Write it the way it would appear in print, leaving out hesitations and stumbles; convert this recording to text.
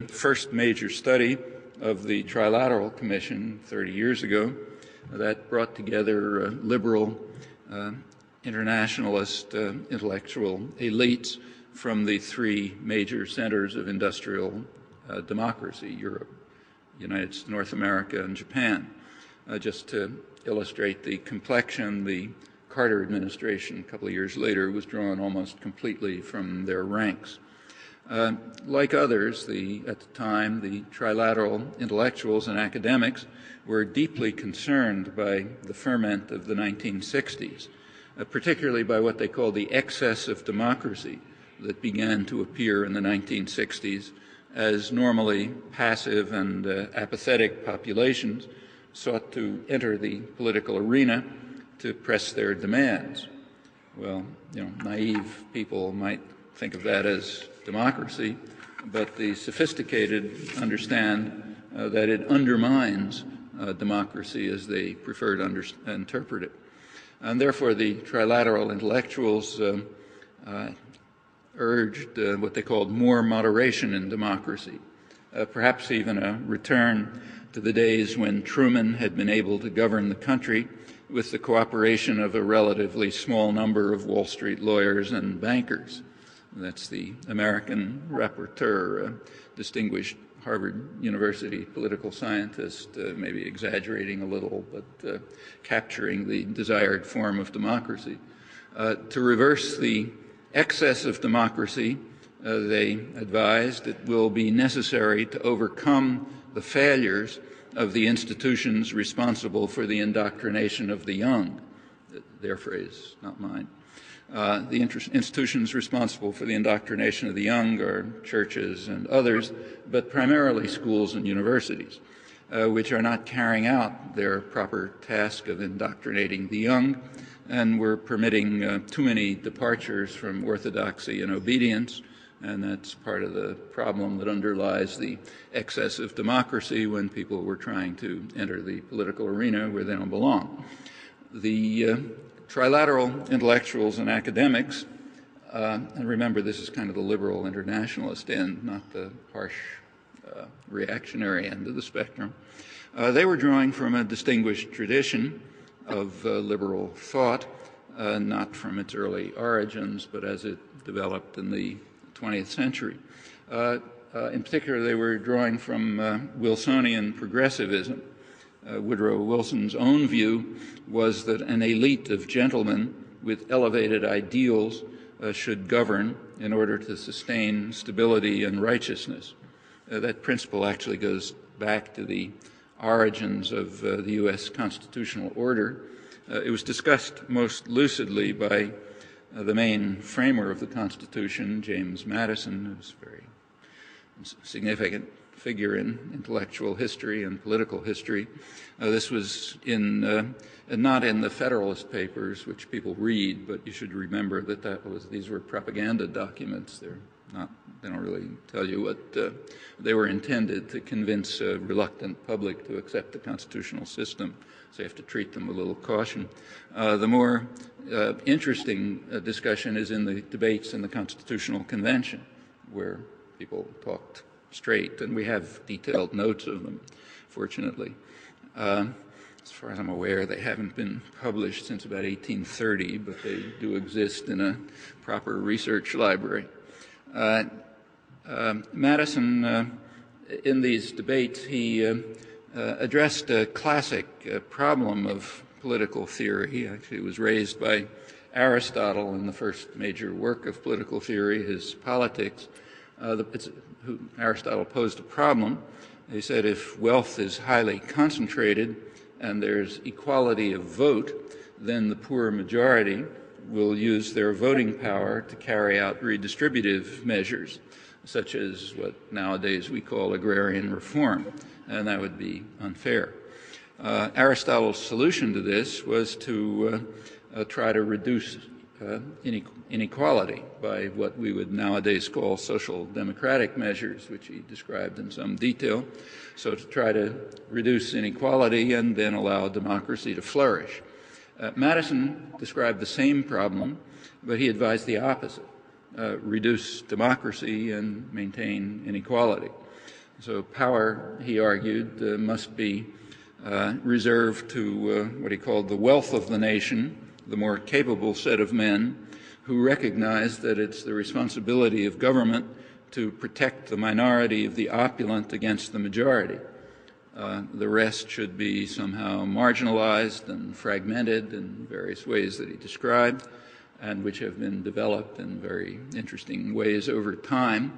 first major study of the Trilateral Commission 30 years ago that brought together liberal, internationalist, intellectual elites from the three major centers of industrial democracy: Europe, United States, North America, and Japan. Just to illustrate the complexion, the Carter administration a couple of years later was drawn almost completely from their ranks. Like others, at the time, the trilateral intellectuals and academics were deeply concerned by the ferment of the 1960s, particularly by what they called the excess of democracy that began to appear in the 1960s as normally passive and apathetic populations sought to enter the political arena to press their demands. Well, naive people might think of that as democracy, but the sophisticated understand that it undermines democracy as they prefer to interpret it. And therefore, the trilateral intellectuals urged what they called more moderation in democracy, perhaps even a return to the days when Truman had been able to govern the country with the cooperation of a relatively small number of Wall Street lawyers and bankers. That's the American rapporteur, distinguished Harvard University political scientist, maybe exaggerating a little, but capturing the desired form of democracy. To reverse the excess of democracy, they advised, it will be necessary to overcome the failures of the institutions responsible for the indoctrination of the young. Their phrase, not mine. The institutions responsible for the indoctrination of the young are churches and others, but primarily schools and universities, which are not carrying out their proper task of indoctrinating the young, and we're permitting too many departures from orthodoxy and obedience, and that's part of the problem that underlies the excess of democracy when people were trying to enter the political arena where they don't belong. The trilateral intellectuals and academics, and remember this is kind of the liberal internationalist end, not the harsh reactionary end of the spectrum, they were drawing from a distinguished tradition of liberal thought, not from its early origins, but as it developed in the 20th century. In particular, they were drawing from Wilsonian progressivism. Woodrow Wilson's own view was that an elite of gentlemen with elevated ideals should govern in order to sustain stability and righteousness. That principle actually goes back to the origins of the U.S. constitutional order. It was discussed most lucidly by the main framer of the Constitution, James Madison, who's a very significant figure in intellectual history and political history. This was not in the Federalist Papers, which people read, but you should remember that these were propaganda documents. They don't really tell you what they were intended to convince a reluctant public to accept the constitutional system, so you have to treat them with a little caution. The more interesting discussion is in the debates in the Constitutional Convention, where people talked straight, and we have detailed notes of them, fortunately. As far as I'm aware, they haven't been published since about 1830, but they do exist in a proper research library. Madison, in these debates, he addressed a classic problem of political theory. Actually, it was raised by Aristotle in the first major work of political theory, his Politics. Aristotle posed a problem. He said if wealth is highly concentrated and there's equality of vote, then the poor majority will use their voting power to carry out redistributive measures, such as what nowadays we call agrarian reform, and that would be unfair. Aristotle's solution to this was to try to reduce inequality by what we would nowadays call social democratic measures, which he described in some detail. So to try to reduce inequality and then allow democracy to flourish. Madison described the same problem, but he advised the opposite, reduce democracy and maintain inequality. So power, he argued, must be reserved to what he called the wealth of the nation, the more capable set of men who recognize that it's the responsibility of government to protect the minority of the opulent against the majority. The rest should be somehow marginalized and fragmented in various ways that he described, and which have been developed in very interesting ways over time.